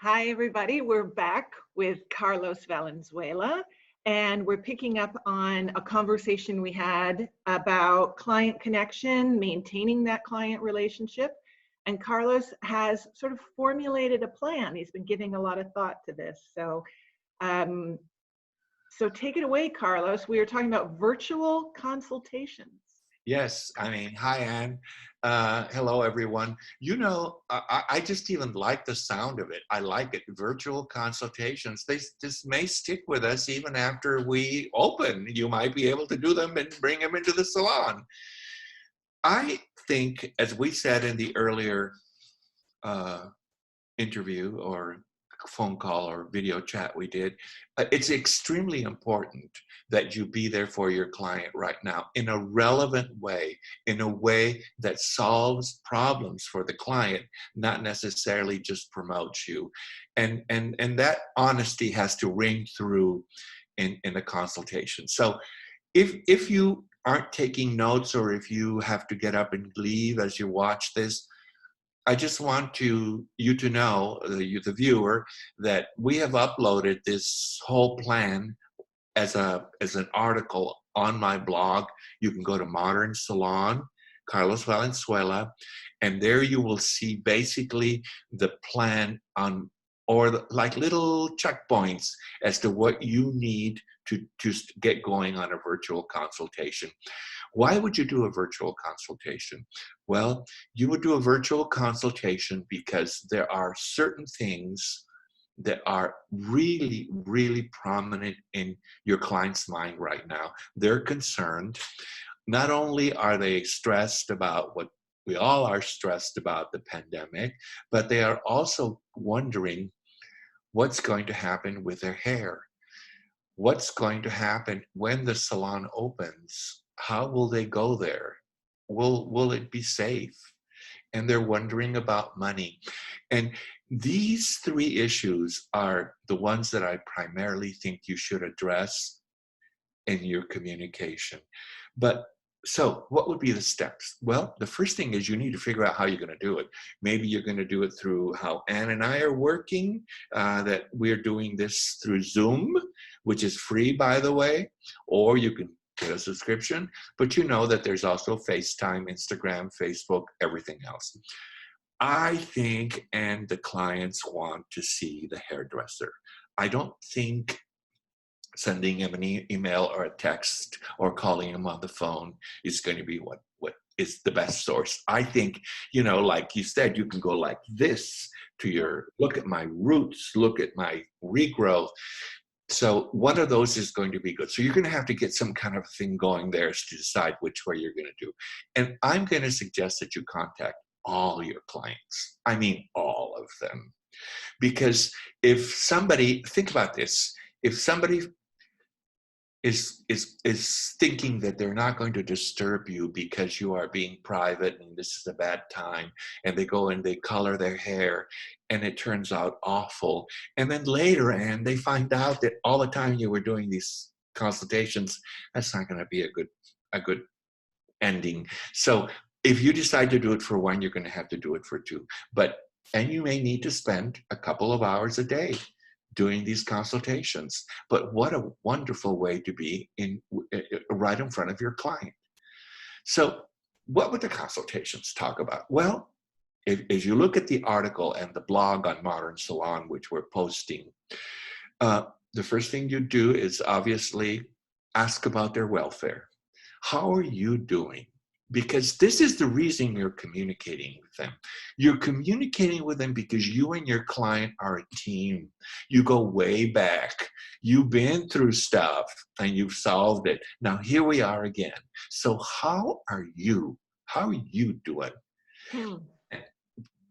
Hi, everybody. We're back with Carlos Valenzuela, and we're picking up on a conversation we had about client connection, maintaining that client relationship. And Carlos has sort of formulated a plan. He's been giving a lot of thought to this. So take it away, Carlos. We are talking about virtual consultations. Yes, hi, Anne. Hello, everyone. I just even like the sound of it. I like it. Virtual consultations. This may stick with us even after we open. You might be able to do them and bring them into the salon. I think, as we said in the earlier interview or phone call or video chat we did, it's extremely important that you be there for your client right now in a relevant way, in a way that solves problems for the client, not necessarily just promotes you. And that honesty has to ring through in a consultation. So if you aren't taking notes, or if you have to get up and leave as you watch this, I just want you to know, the viewer, that we have uploaded this whole plan as an article on my blog. You can go to Modern Salon, Carlos Valenzuela, and there you will see basically the plan on, like little checkpoints as to what you need to get going on a virtual consultation. Why would you do a virtual consultation? Well, you would do a virtual consultation because there are certain things that are really, really prominent in your client's mind right now. They're concerned. Not only are they stressed about what we all are stressed about, the pandemic, but they are also wondering what's going to happen with their hair. What's going to happen when the salon opens? How will they go there? Will it be safe? And they're wondering about money. And these three issues are the ones that I primarily think you should address in your communication. So what would be the steps? Well, the first thing is you need to figure out how you're going to do it. Maybe you're going to do it through how Anne and I are working, that we're doing this through Zoom, which is free, by the way, or you can get a subscription, but you know that there's also FaceTime, Instagram, Facebook, everything else. I think, and the clients want to see the hairdresser. I don't think sending him an email or a text or calling him on the phone is going to be what is the best source. I think, like you said, you can go like this to look at my roots, look at my regrowth. So one of those is going to be good. So you're going to have to get some kind of thing going there to decide which way you're going to do. And I'm going to suggest that you contact all your clients. I mean, all of them. Because think about this, if somebody is thinking that they're not going to disturb you because you are being private and this is a bad time, and they go and they color their hair and it turns out awful, and then later and they find out that all the time you were doing these consultations, that's not going to be a good ending. So if you decide to do it for one, you're going to have to do it for two, and you may need to spend a couple of hours a day doing these consultations. But what a wonderful way to be right in front of your client. So what would the consultations talk about? Well, if you look at the article and the blog on Modern Salon, which we're posting, the first thing you do is obviously ask about their welfare. How are you doing? Because this is the reason you're communicating with them. You're communicating with them because you and your client are a team. You go way back. You've been through stuff and you've solved it. Now here we are again. So how are you? How are you doing?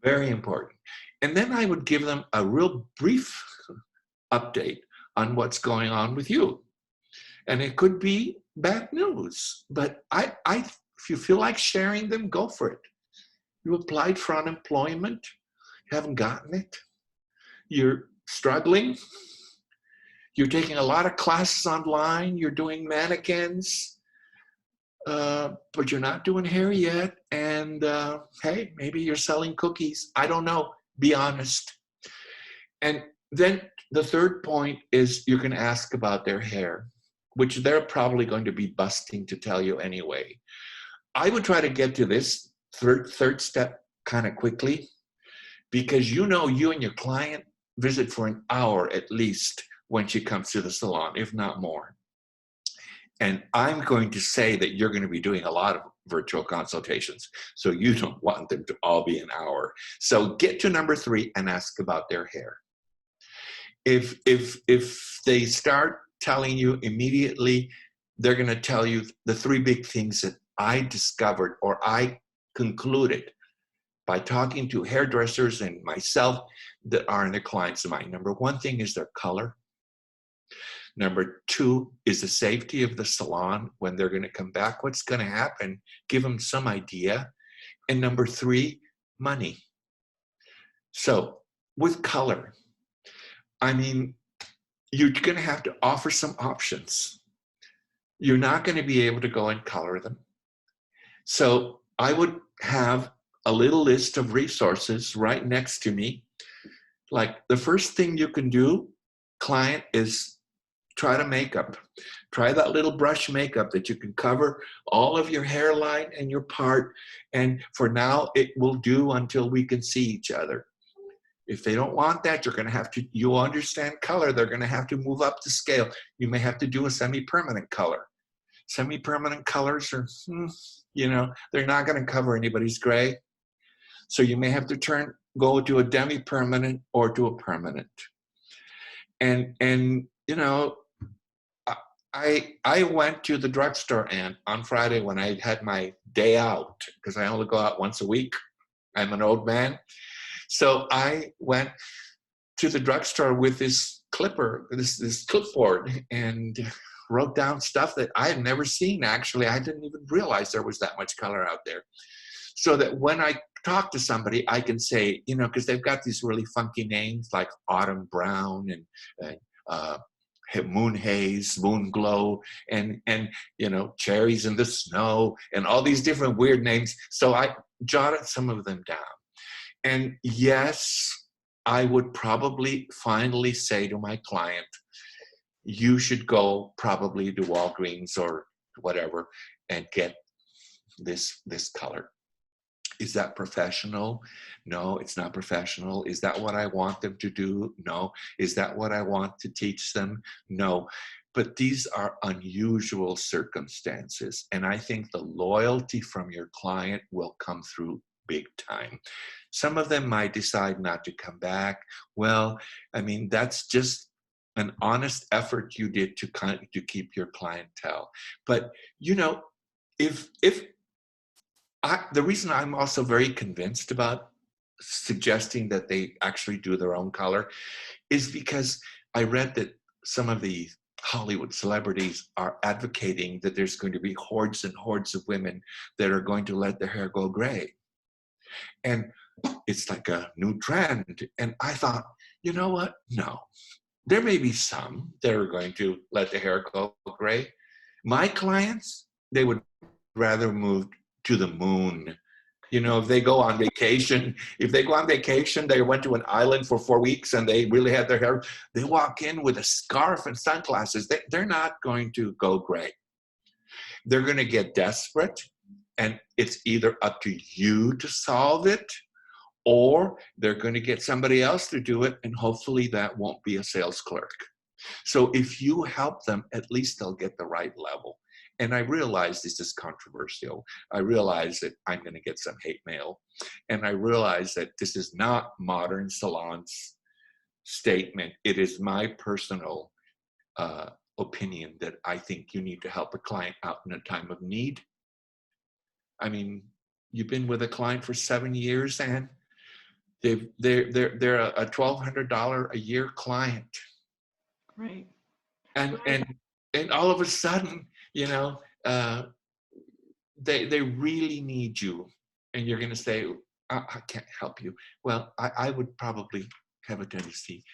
Very important. And then I would give them a real brief update on what's going on with you. And it could be bad news, but if you feel like sharing them, go for it. You applied for unemployment, you haven't gotten it, you're struggling, you're taking a lot of classes online, you're doing mannequins, but you're not doing hair yet, and hey, maybe you're selling cookies. I don't know. Be honest. And then the third point is you're going to ask about their hair, which they're probably going to be busting to tell you anyway. I would try to get to this third step kind of quickly, because you and your client visit for an hour at least when she comes to the salon, if not more. And I'm going to say that you're going to be doing a lot of virtual consultations, so you don't want them to all be an hour. So get to number 3 and ask about their hair. If they start telling you immediately, they're going to tell you the 3 big things that I discovered or I concluded by talking to hairdressers and myself that are in their clients of mine. Number 1 thing is their color. Number 2 is the safety of the salon when they're going to come back. What's going to happen? Give them some idea. And number 3, money. So with color, I mean, you're going to have to offer some options. You're not going to be able to go and color them. So I would have a little list of resources right next to me. Like the first thing you can do, client, is try to makeup. Try that little brush makeup that you can cover all of your hairline and your part. And for now, it will do until we can see each other. If they don't want that, you're going to have to, you understand color, they're going to have to move up the scale. You may have to do a semi-permanent color. Semi-permanent colors are, they're not going to cover anybody's gray. So you may have to go to a demi-permanent or to a permanent. And I went to the drugstore on Friday when I had my day out, because I only go out once a week. I'm an old man. So I went to the drugstore with this clipper, this clipboard, and wrote down stuff that I had never seen, actually. I didn't even realize there was that much color out there. So that when I talk to somebody, I can say, because they've got these really funky names like autumn brown and moon haze, moon glow, and cherries in the snow, and all these different weird names. So I jotted some of them down. And yes, I would probably finally say to my client, you should go probably to Walgreens or whatever and get this color. Is that professional? No, it's not professional. Is that what I want them to do? No. Is that what I want to teach them? No. But these are unusual circumstances. And I think the loyalty from your client will come through big time. Some of them might decide not to come back. Well, I mean, that's just an honest effort you did to keep your clientele. But, if the reason I'm also very convinced about suggesting that they actually do their own color is because I read that some of the Hollywood celebrities are advocating that there's going to be hordes and hordes of women that are going to let their hair go gray. And it's like a new trend. And I thought, you know what? No. There may be some that are going to let the hair go gray. My clients, they would rather move to the moon. If they go on vacation, they went to an island for 4 weeks and they really had their hair, they walk in with a scarf and sunglasses. They're not going to go gray. They're going to get desperate, and it's either up to you to solve it, or they're going to get somebody else to do it, and hopefully that won't be a sales clerk. So if you help them, at least they'll get the right level. And I realize this is controversial. I realize that I'm going to get some hate mail. And I realize that this is not Modern Salon's statement. It is my personal opinion that I think you need to help a client out in a time of need. I mean, you've been with a client for 7 years, and they're a $1,200 a year client. Right. And Right. and all of a sudden, they really need you, and you're going to say, I can't help you. Well, I would probably have a tendency.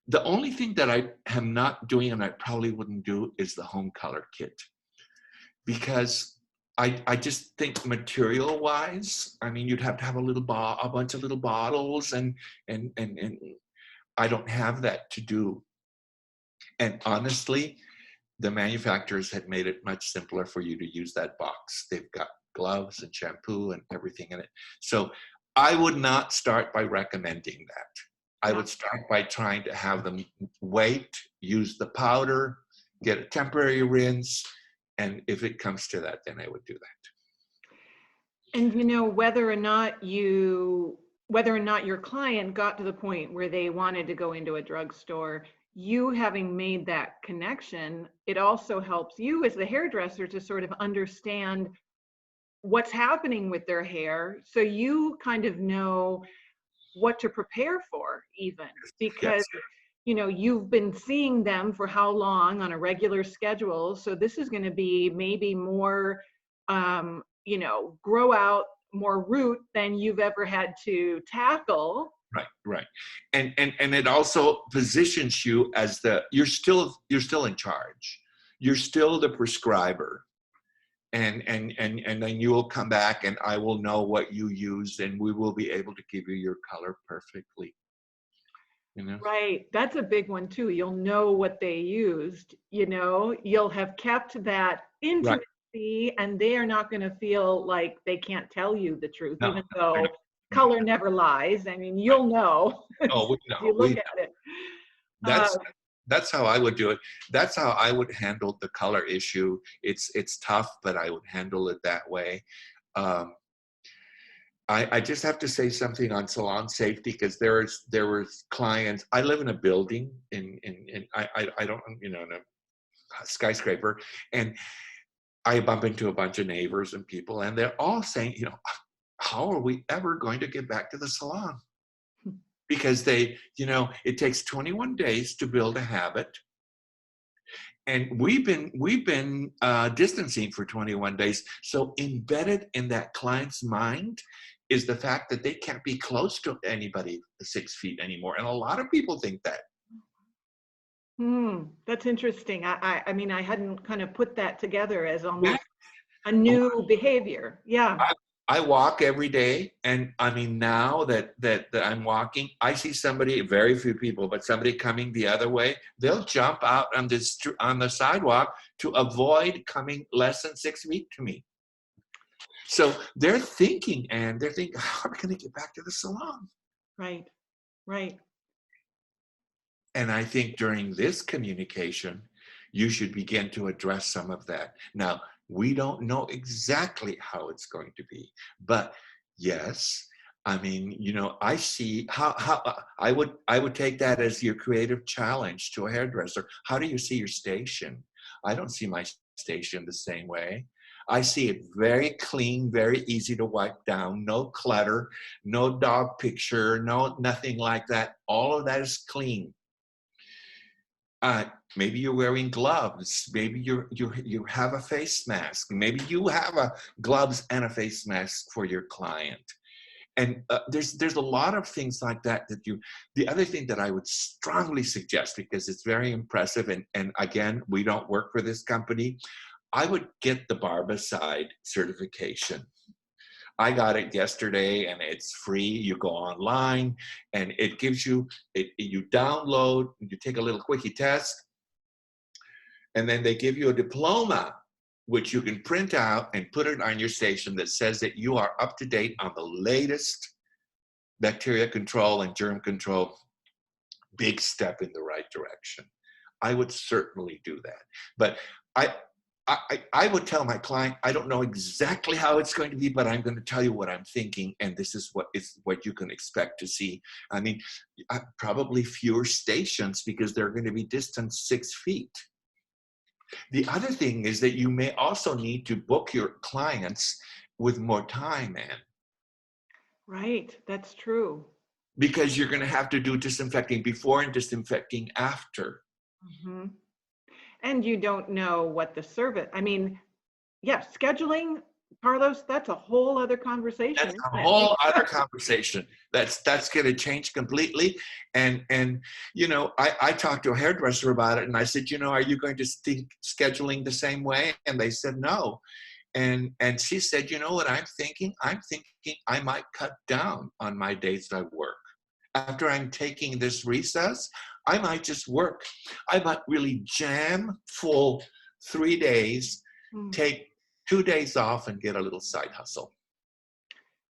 The only thing that I am not doing, and I probably wouldn't do, is the home color kit, because I just think material wise, I mean, you'd have to have a bunch of little bottles and I don't have that to do. And honestly, the manufacturers had made it much simpler for you to use that box. They've got gloves and shampoo and everything in it. So I would not start by recommending that. I Yeah. would start by trying to have them wait, use the powder, get a temporary rinse. And if it comes to that, then I would do that. And whether or not your client got to the point where they wanted to go into a drugstore, you having made that connection, it also helps you as the hairdresser to sort of understand what's happening with their hair, so you kind of know what to prepare for, even because Yes. you've been seeing them for how long on a regular schedule. So this is going to be maybe more grow out more root than you've ever had to tackle. Right, right. And it also positions you as you're still in charge. You're still the prescriber. And then you will come back and I will know what you used and we will be able to give you your color perfectly. Right. That's a big one too. You'll know what they used, you'll have kept that Right. intimacy, and they are not going to feel like they can't tell you the truth, No, even they're though not. color never lies. I mean, you'll know Oh, we if you know. look at it. Uh, That's how I would do it. That's how I would handle the color issue. It's tough, but I would handle it that way. Um, I just have to say something on salon safety, because there was clients. I live in a building I don't, in a skyscraper, and I bump into a bunch of neighbors and people, and they're all saying, how are we ever going to get back to the salon? Because it takes 21 days to build a habit. And we've been distancing for 21 days. So embedded in that client's mind is the fact that they can't be close to anybody 6 feet anymore. And a lot of people think that. that's interesting. I mean, I hadn't kind of put that together as Yeah. almost a new behavior. Yeah. I walk every day, and I mean, now that I'm walking, I see somebody, very few people, but somebody coming the other way, they'll jump out on the sidewalk to avoid coming less than 6 feet to me. So they're thinking, how are we going to get back to the salon? Right. Right. And I think during this communication, you should begin to address some of that. Now, we don't know exactly how it's going to be, but yes, I mean, I see how I would take that as your creative challenge to a hairdresser. How do you see your station? I don't see my station the same way. I see it very clean, very easy to wipe down, no clutter, no dog picture, nothing like that. All of that is clean. Maybe you're wearing gloves. Maybe you have a face mask. Maybe you have gloves and a face mask for your client. And there's a lot of things like that the other thing that I would strongly suggest, because it's very impressive, and again, we don't work for this company, I would get the Barbicide certification. I got it yesterday, and it's free. You go online and it gives you, you download, you take a little quickie test, and then they give you a diploma, which you can print out and put it on your station, that says that you are up to date on the latest bacteria control and germ control. Big step in the right direction. I would certainly do that. But I would tell my client, I don't know exactly how it's going to be, but I'm going to tell you what I'm thinking, and this is what you can expect to see. I mean, probably fewer stations, because they're going to be distant 6 feet. The other thing is that you may also need to book your clients with more time, Ann. Right. That's true. Because you're going to have to do disinfecting before and disinfecting after. Mm-hmm. And you don't know what the service, I mean, yeah, scheduling, Carlos, that's a whole other conversation, That's a isn't it? whole other conversation. That's going to change completely. And I talked to a hairdresser about it, and I said, are you going to think scheduling the same way? And they said no. And she said, you know what I'm thinking? I'm thinking I might cut down on my days I work. after I'm taking this recess, I might just work. I might really jam full 3 days, take 2 days off and get a little side hustle.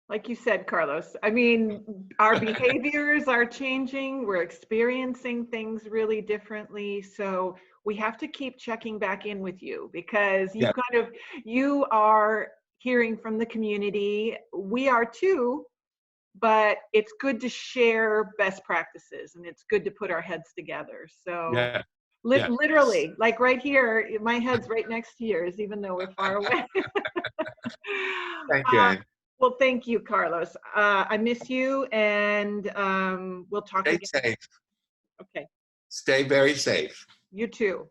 Like you said, Carlos, I mean, our behaviors are changing. We're experiencing things really differently. So we have to keep checking back in with you, because Yeah. you are hearing from the community. We are too, but it's good to share best practices, and it's good to put our heads together. So Yeah. Yeah. literally, like right here, my head's right next to yours, even though we're far away. Thank you, Anne. Well, thank you, Carlos. I miss you, and we'll talk Stay again. safe. Okay. Stay very safe. You too.